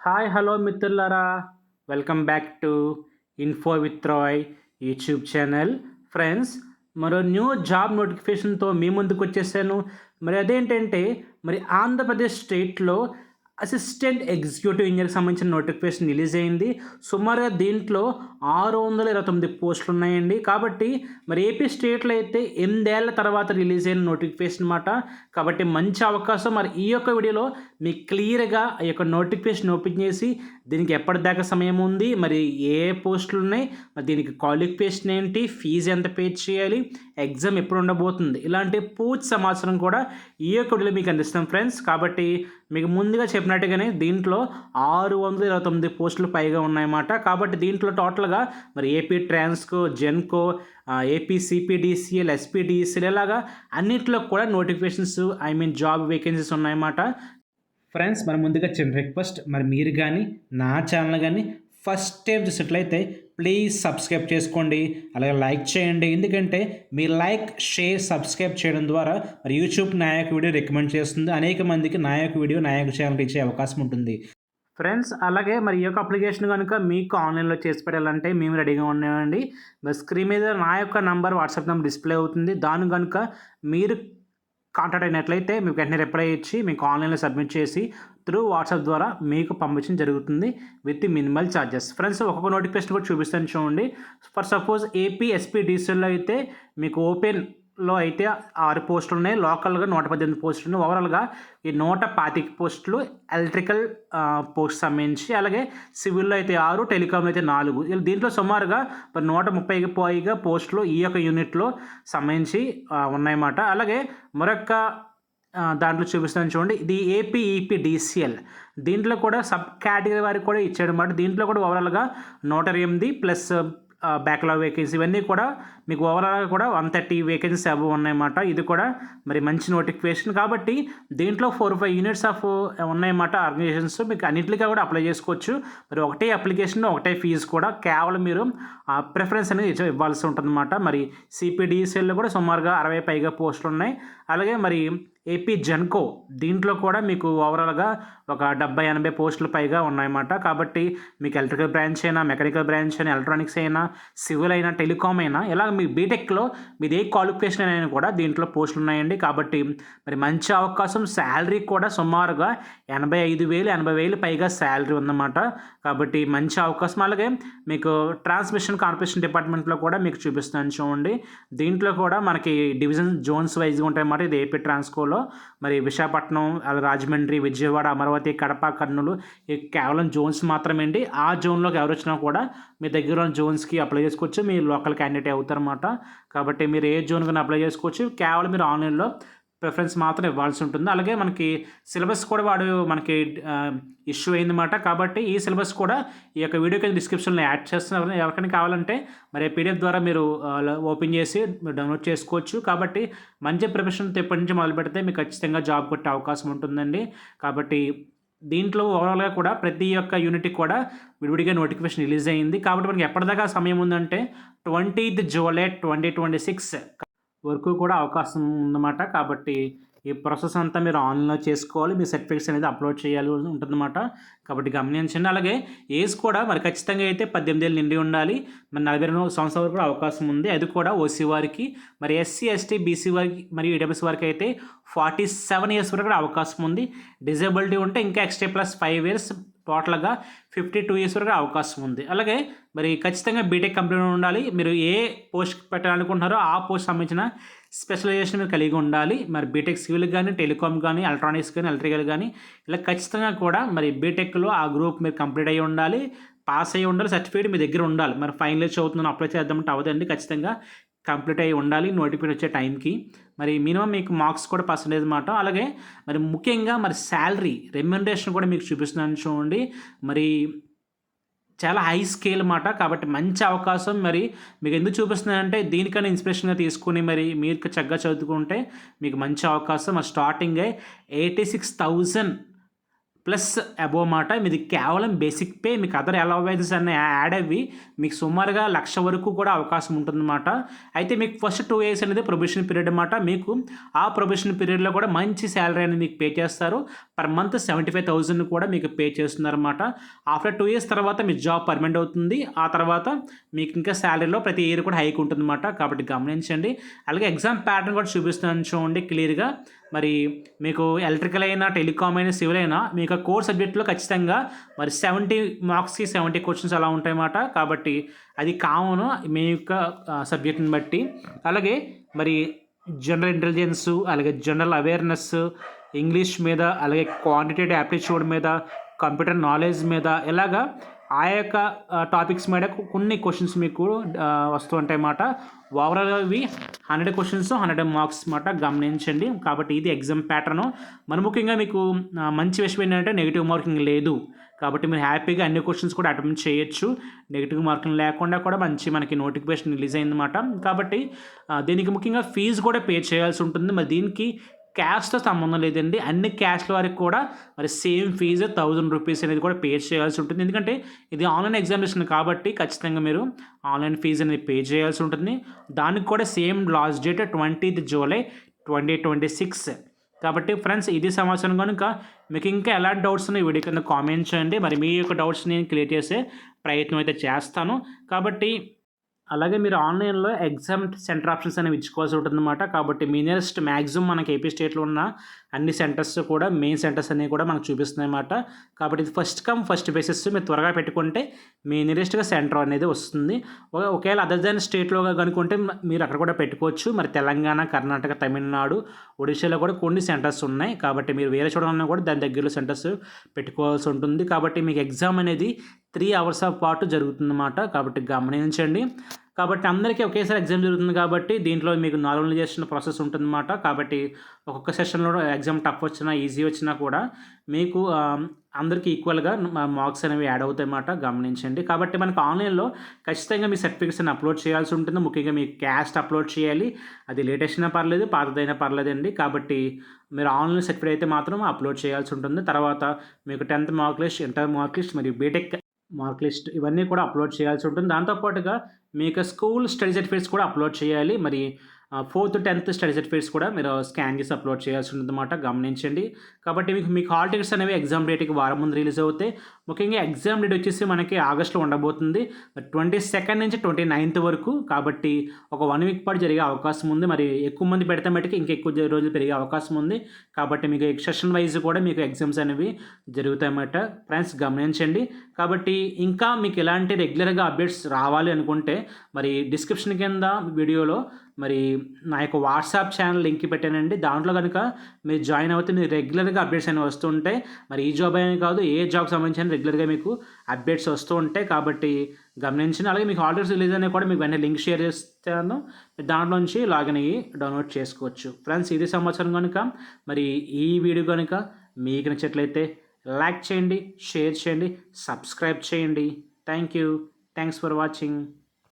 Hi hello మిత్రులారా, welcome back to info with Rai YouTube channel. Friends, మరో new job నోటిఫికేషన్తో మీ ముందుకు వచ్చేసాను. మరి అదేంటంటే, మరి ఆంధ్రప్రదేశ్ స్టేట్లో అసిస్టెంట్ ఎగ్జిక్యూటివ్ ఇంజనీర్కి సంబంధించిన నోటిఫికేషన్ రిలీజ్ అయింది. సుమారుగా దీంట్లో 629 పోస్టులు ఉన్నాయండి. కాబట్టి మరి ఏపీ స్టేట్లో అయితే 8 ఏళ్ల తర్వాత రిలీజ్ అయిన నోటిఫికేషన్ అన్నమాట. కాబట్టి మంచి అవకాశం. మరి ఈ యొక్క వీడియోలో మీకు క్లియర్గా ఈ యొక్క నోటిఫికేషన్ ఓపెన్ చేసి దీనికి ఎప్పటిదాకా సమయం ఉంది, మరి ఏ పోస్టులు ఉన్నాయి, మరి దీనికి క్వాలిఫికేషన్ ఏంటి, ఫీజు ఎంత పే చేయాలి, ఎగ్జామ్ ఎప్పుడు ఉండబోతుంది, ఇలాంటి పూర్తి సమాచారం కూడా ఈ యొక్క వీడియోలో మీకు అందిస్తాం ఫ్రెండ్స్. కాబట్టి మీకు ముందుగా చెప్పినట్టుగానే దీంట్లో 629 పోస్టులు పైగా ఉన్నాయన్నమాట. కాబట్టి దీంట్లో టోటల్గా మరి AP Transco, Genco, AP CPDCL, SPDCL ఇలాగా అన్నింటిలో కూడా నోటిఫికేషన్స్ జాబ్ వేకెన్సీస్ ఉన్నాయన్నమాట. ఫ్రెండ్స్, మరి ముందుగా చిన్న రిక్వెస్ట్, మరి మీరు కానీ నా ఛానల్ కానీ ఫస్ట్ టైం చూసినట్లయితే ప్లీజ్ సబ్స్క్రైబ్ చేసుకోండి, అలాగే లైక్ చేయండి. ఎందుకంటే మీ లైక్, షేర్, సబ్స్క్రైబ్ చేయడం ద్వారా మరి యూట్యూబ్ నా యొక్క వీడియో రికమెండ్ చేస్తుంది, అనేక మందికి నా యొక్క వీడియో నా యొక్క ఛానల్ ఇచ్చే అవకాశం ఉంటుంది. ఫ్రెండ్స్, అలాగే మరి ఈ యొక్క అప్లికేషన్ కనుక మీకు ఆన్లైన్లో చేసి పెట్టాలంటే మేము రెడీగా ఉన్నామండి. మరి స్క్రీన్ మీద నా యొక్క నంబర్, వాట్సాప్ నెంబర్ డిస్ప్లే అవుతుంది. దాని కనుక మీరు కాంటాక్ట్ అయినట్లయితే మీకు వెంటనే రిప్లై ఇచ్చి మీకు ఆన్లైన్లో సబ్మిట్ చేసి త్రూ వాట్సాప్ ద్వారా మీకు పంపించడం జరుగుతుంది విత్ మినిమల్ ఛార్జెస్. ఫ్రెండ్స్, ఒక్కొక్క నోటిఫికేషన్ కూడా చూపిస్తాను చూడండి. ఫర్ సపోజ్ ఏపీ ఎస్పీడిసిఎల్లో అయితే మీకు ఓపెన్లో అయితే 6 పోస్టులు ఉన్నాయి, లోకల్గా 118 పోస్టులు ఉన్నాయి. ఓవరాల్గా ఈ 125 పోస్టులు ఎలక్ట్రికల్ పోస్ట్ సంబంధించి, అలాగే సివిల్లో అయితే 6, టెలికాంలో అయితే 4. దీంట్లో సుమారుగా 130కి పైగా పోస్టులు ఈ యొక్క యూనిట్లో సంబంధించి ఉన్నాయన్నమాట. అలాగే మరొక దాంట్లో చూపిస్తాను చూడండి, ఇది ఏపీ ఈపీడిసిఎల్. దీంట్లో కూడా సబ్ కేటగిరీ వారికి కూడా ఇచ్చాడు అన్నమాట. దీంట్లో కూడా ఓవరాల్గా 108 ప్లస్ బ్యాక్లాగ్ వేకెన్సీ ఇవన్నీ కూడా మీకు ఓవరాల్గా కూడా 130 వేకెన్సీ అబవ్ ఉన్నాయన్నమాట. ఇది కూడా మరి మంచి నోటిఫికేషన్. కాబట్టి దీంట్లో 4-5 యూనిట్స్ ఆఫ్ ఉన్నాయన్నమాట ఆర్గనైజేషన్స్. మీకు అన్నింటిగా కూడా అప్లై చేసుకోవచ్చు. మరి ఒకటే అప్లికేషన్, ఒకటే ఫీజు కూడా, కేవలం మీరు ప్రిఫరెన్స్ అనేది ఇవ్వాల్సి ఉంటుందన్నమాట. మరి సిపిడిసిఎల్లో కూడా సుమారుగా 60 పైగా పోస్టులు ఉన్నాయి. అలాగే మరి ఏపీ జెన్కో, దీంట్లో కూడా మీకు ఓవరాల్గా ఒక 70-80 పోస్టులు పైగా ఉన్నాయన్నమాట. కాబట్టి మీకు ఎలక్ట్రికల్ బ్రాంచ్ అయినా, మెకానికల్ బ్రాంచ్ అయినా, ఎలక్ట్రానిక్స్ అయినా, సివిల్ అయినా, టెలికామ్ అయినా, ఇలా మీ బీటెక్లో మీది ఏ క్వాలిఫికేషన్ అయినా కూడా దీంట్లో పోస్టులు ఉన్నాయండి. కాబట్టి మరి మంచి అవకాశం. శాలరీ కూడా సుమారుగా 85,000, 80,000 పైగా శాలరీ ఉందన్నమాట. కాబట్టి మంచి అవకాశం. అలాగే మీకు ట్రాన్స్మిషన్ కార్పొరేషన్ డిపార్ట్మెంట్లో కూడా మీకు చూపిస్తాను చూడండి. దీంట్లో కూడా మనకి డివిజన్ జోన్స్ వైజ్గా ఉంటాయన్నమాట. ఇది ఏపీ ట్రాన్స్కోలో మరి విశాఖపట్నం, రాజమండ్రి, విజయవాడ, అమరావతి, కడప, కర్నూలు కేవలం జోన్స్ మాత్రమే అండి. ఆ జోన్లోకి ఎవరు వచ్చినా కూడా మీ దగ్గర ఉన్న జోన్స్కి అప్లై చేసుకోవచ్చు. మీ లోకల్ క్యాండిడేట్ అవుతారన్నమాట. కాబట్టి మీరు ఏ జోన్ కన్నా అప్లై చేసుకోవచ్చు. కేవలం మీరు ఆన్లైన్లో ప్రిఫరెన్స్ మాత్రం ఇవ్వాల్సి ఉంటుంది. అలాగే మనకి సిలబస్ కూడా వాడు మనకి ఇష్యూ అయిందన్నమాట. కాబట్టి ఈ సిలబస్ కూడా ఈ యొక్క వీడియోకి డిస్క్రిప్షన్లో యాడ్ చేస్తున్నారు. ఎవరికైనా కావాలంటే మరి పీడిఎఫ్ ద్వారా మీరు ఓపెన్ చేసి మీరు డౌన్లోడ్ చేసుకోవచ్చు. కాబట్టి మంచి ప్రిపరేషన్ ఇప్పటి నుంచి మొదలు పెడితే మీకు ఖచ్చితంగా జాబ్ కొట్టే అవకాశం ఉంటుందండి. కాబట్టి దీంట్లో ఓవరాల్గా కూడా ప్రతి ఒక్క యూనిట్కి కూడా విడివిడిగా నోటిఫికేషన్ రిలీజ్ అయింది. కాబట్టి మనకి ఎప్పటిదాకా సమయం ఉందంటే 20th జూలై 2026 వరకు కూడా అవకాశం ఉందన్నమాట. కాబట్టి ఈ ప్రాసెస్ అంతా మీరు ఆన్లైన్లో చేసుకోవాలి. మీ సర్టిఫికేట్స్ అనేది అప్లోడ్ చేయాలి ఉంటుందన్నమాట. కాబట్టి గమనించండి. అలాగే ఏజ్ కూడా మరి ఖచ్చితంగా అయితే 18 ఏళ్ళు నిండి ఉండాలి. మరి 42 సంవత్సరాల వరకు కూడా అవకాశం ఉంది. అది కూడా ఓసీ వారికి. మరి ఎస్సీ, ఎస్టీ, బీసీ వారికి మరియు ఈడబ్ల్యూఎస్ వారికి అయితే 47 ఇయర్స్ వరకు కూడా అవకాశం ఉంది. డిజేబిలిటీ ఉంటే ఇంకా ఎక్స్ట్రా ప్లస్ 5 ఇయర్స్, టోటల్గా 52 ఇయర్స్ వరకు అవకాశం ఉంది. అలాగే మరి ఖచ్చితంగా బీటెక్ కంప్లీట్ ఉండాలి. మీరు ఏ పోస్ట్ పెట్టాలనుకుంటున్నారో ఆ పోస్ట్ సంబంధించిన స్పెషలైజేషన్ మీరు కలిగి ఉండాలి. మరి బీటెక్ సివిల్ కానీ, టెలికామ్ కానీ, ఎలక్ట్రానిక్స్ కానీ, ఎలక్ట్రికల్ కానీ, ఇలా ఖచ్చితంగా కూడా మరి బీటెక్లో ఆ గ్రూప్ మీరు కంప్లీట్ అయ్యి ఉండాలి, పాస్ అయ్యి ఉండాలి, సర్టిఫికేట్ మీ దగ్గర ఉండాలి. మరి ఫైనల్ ఇయర్ చదువుతున్నాను అప్లై చేద్దామంటే అవ్వదండి. ఖచ్చితంగా కంప్లీట్ అయ్యి ఉండాలి నోటిఫికేషన్ వచ్చే టైంకి. మరి మినిమం మీకు మార్క్స్ కూడా పర్సంటేజ్ మాట. అలాగే మరి ముఖ్యంగా మరి శాలరీ రెమ్యునరేషన్ కూడా మీకు చూపిస్తున్నాను చూడండి. మరి చాలా హై స్కేల్ మాట. కాబట్టి మంచి అవకాశం. మరి మీకు ఎందుకు చూపిస్తున్నానంటే దీనికన్నా ఇన్స్పిరేషన్గా తీసుకుని మరి మీరు చక్కగా చదువుకుంటే మీకు మంచి అవకాశం. మరి స్టార్టింగే 86,000 ప్లస్ అబోవ్ మాట. మీది కేవలం బేసిక్ పే, మీకు అదర్ అలవెన్సెస్ అన్నీ యాడ్ అవ్వి మీకు సుమారుగా 1,00,000 వరకు కూడా అవకాశం ఉంటుందన్నమాట. అయితే మీకు ఫస్ట్ 2 ఇయర్స్ అనేది ప్రొబేషన్ పీరియడ్ అన్నమాట. మీకు ఆ ప్రొబేషన్ పీరియడ్లో కూడా మంచి శాలరీ అనేది మీకు పే చేస్తారు. పర్ మంత్ 75,000 కూడా మీకు పే చేస్తున్నారన్నమాట. ఆఫ్టర్ 2 ఇయర్స్ తర్వాత మీ జాబ్ పర్మనెంట్ అవుతుంది. ఆ తర్వాత మీకు ఇంకా శాలరీలో ప్రతి ఇయర్ కూడా హైక్ ఉంటుందన్నమాట. కాబట్టి గమనించండి. అలాగే ఎగ్జామ్ ప్యాటర్న్ కూడా చూపిస్తున్నాను చూడండి క్లియర్గా. మరి మీకు ఎలక్ట్రికల్ అయినా, టెలికామ్ అయినా, సివిల్ అయినా మీకు కోర్ సబ్జెక్టులో ఖచ్చితంగా మరి 70 మార్క్స్కి 70 క్వశ్చన్స్ అలా ఉంటాయన్నమాట. కాబట్టి అది కామను మీ యొక్క సబ్జెక్ట్ని బట్టి. అలాగే మరి జనరల్ ఇంటెలిజెన్స్, అలాగే జనరల్ అవేర్నెస్, ఇంగ్లీష్ మీద, అలాగే క్వాంటిటేటివ్ యాప్టిట్యూడ్ మీద, కంప్యూటర్ నాలెడ్జ్ మీద, ఇలాగా ఆ యొక్క టాపిక్స్ మీద కొన్ని క్వశ్చన్స్ మీకు వస్తూ ఉంటాయి అన్నమాట. ఓవరాల్గా ఇవి 100 క్వశ్చన్స్ 100 మార్క్స్ అన్నమాట. గమనించండి. కాబట్టి ఇది ఎగ్జామ్ ప్యాటర్ను. మరి ముఖ్యంగా మీకు మంచి విషయం ఏంటంటే నెగిటివ్ మార్కింగ్ లేదు. కాబట్టి మీరు హ్యాపీగా అన్ని క్వశ్చన్స్ కూడా అటెంప్ట్ చేయొచ్చు. నెగిటివ్ మార్కింగ్ లేకుండా కూడా మనకి నోటిఫికేషన్ రిలీజ్ అయిందన్నమాట. కాబట్టి దీనికి ముఖ్యంగా ఫీజు కూడా పే చేయాల్సి ఉంటుంది. మరి దీనికి క్యాష్తో సంబంధం లేదండి. అన్ని క్యాష్ల వారికి కూడా మరి సేమ్ ఫీజు 1,000 రూపీస్ అనేది కూడా పే చేయాల్సి ఉంటుంది. ఎందుకంటే ఇది ఆన్లైన్ ఎగ్జామినేషన్ కాబట్టి ఖచ్చితంగా మీరు ఆన్లైన్ ఫీజు అనేది పే చేయాల్సి ఉంటుంది. దానికి కూడా same last date 20th July 2026. కాబట్టి ఫ్రెండ్స్ ఇది సమాచారం. కనుక మీకు ఇంకా ఎలాంటి డౌట్స్ ఉన్నాయి వీడియో కింద కామెంట్ చేయండి. మరి మీ యొక్క డౌట్స్ నేను క్లియర్ చేసే ప్రయత్నం అయితే చేస్తాను. కాబట్టి అలాగే మీరు ఆన్లైన్లో ఎగ్జామ్ సెంటర్ ఆప్షన్స్ అనేవి ఇచ్చుకోవాల్సి ఉంటుందన్నమాట. కాబట్టి మీ నియరెస్ట్ మ్యాక్సిమం మనకి ఏపీ స్టేట్లో ఉన్న అన్ని సెంటర్స్ కూడా మెయిన్ సెంటర్స్ అనేవి కూడా మనకు చూపిస్తున్నాయి అన్నమాట. కాబట్టి ఇది ఫస్ట్ కమ్ ఫస్ట్ బేసిస్. మీరు త్వరగా పెట్టుకుంటే మీ నియరెస్ట్గా సెంటర్ అనేది వస్తుంది. ఒకవేళ అదర్ దాన్ స్టేట్లో కనుక్కుంటే మీరు అక్కడ కూడా పెట్టుకోవచ్చు. మరి తెలంగాణ, కర్ణాటక, తమిళనాడు, ఒడిశాలో కూడా కొన్ని సెంటర్స్ ఉన్నాయి. కాబట్టి మీరు వేరే చూడాలన్నా కూడా దాని దగ్గరలో సెంటర్స్ పెట్టుకోవాల్సి ఉంటుంది. కాబట్టి మీకు ఎగ్జామ్ అనేది 3 hours పాటు జరుగుతుందన్నమాట. కాబట్టి గమనించండి. కాబట్టి అందరికీ ఒకేసారి ఎగ్జామ్ జరుగుతుంది కాబట్టి దీంట్లో మీకు నార్మలైజేషన్ ప్రాసెస్ ఉంటుందన్నమాట. కాబట్టి ఒక్కొక్క సెషన్లో ఎగ్జామ్ టఫ్ వచ్చినా, ఈజీ వచ్చినా కూడా మీకు అందరికీ ఈక్వల్గా మార్క్స్ అనేవి యాడ్ అవుతాయి అన్నమాట. గమనించండి. కాబట్టి మనకు ఆన్లైన్లో ఖచ్చితంగా మీ సర్టిఫికేట్స్ అని అప్లోడ్ చేయాల్సి ఉంటుంది. ముఖ్యంగా మీ క్యాస్ట్ అప్లోడ్ చేయాలి. అది లేటెస్ట్ అయినా పర్లేదు, పాతదైనా పర్లేదండి. కాబట్టి మీరు ఆన్లైన్ సర్టిఫికేట్ అయితే మాత్రం అప్లోడ్ చేయాల్సి ఉంటుంది. తర్వాత మీకు 10th mark list, inter mark list మరియు బీటెక్ మార్క్ లిస్ట్ ఇవన్నీ కూడా అప్లోడ్ చేయాల్సి ఉంటుంది. దాంతోపాటుగా మీకు స్కూల్ స్టడీ సర్టిఫికేట్స్ కూడా అప్లోడ్ చేయాలి. మరి 4th 10th స్టడీ సర్టిఫికేట్స్ కూడా మీరు స్కాన్ చేసి అప్లోడ్ చేయాల్సి ఉంటుందన్నమాట. గమనించండి. కాబట్టి మీకు హాల్ టికెట్స్ అనేవి ఎగ్జామ్ డేట్కి వారం ముందు రిలీజ్ అవుతాయి. ముఖ్యంగా ఎగ్జామ్ డేట్ వచ్చేసి మనకి ఆగస్టులో ఉండబోతుంది. 22nd నుంచి 29th వరకు. కాబట్టి ఒక 1 week పాటు జరిగే అవకాశం ఉంది. మరి ఎక్కువ మంది పెడితే మటుకు ఇంకెక్కువ రోజులు పెరిగే అవకాశం ఉంది. కాబట్టి మీకు సెషన్ వైజ్ కూడా మీకు ఎగ్జామ్స్ అనేవి జరుగుతాయన్నమాట. ఫ్రెండ్స్ గమనించండి. కాబట్టి ఇంకా మీకు ఇలాంటి రెగ్యులర్గా అప్డేట్స్ రావాలి అనుకుంటే మరి డిస్క్రిప్షన్ కింద వీడియోలో మరి నా యొక్క వాట్సాప్ ఛానల్ లింక్ పెట్టానండి. దాంట్లో కనుక మీరు జాయిన్ అవుతే మీరు రెగ్యులర్గా అప్డేట్స్ అనేవి వస్తూ ఉంటాయి. మరి ఈ జాబ్ అనే కాదు, ఏ జాబ్కి సంబంధించిన రెగ్యులర్గా మీకు అప్డేట్స్ వస్తూ ఉంటాయి. కాబట్టి గమనించండి. అలాగే మీకు ఆర్డర్స్ రిలీజ్ అనేవి కూడా మీకు వెంటనే లింక్ షేర్ చేస్తాను. దాంట్లో నుంచి లాగిన్ అయ్యి డౌన్లోడ్ చేసుకోవచ్చు. ఫ్రెండ్స్ ఇది సమాచారం. కనుక మరి ఈ వీడియో కనుక మీకు నచ్చినట్లయితే లైక్ చేయండి, షేర్ చేయండి, సబ్స్క్రైబ్ చేయండి. Thank you. Thanks for watching.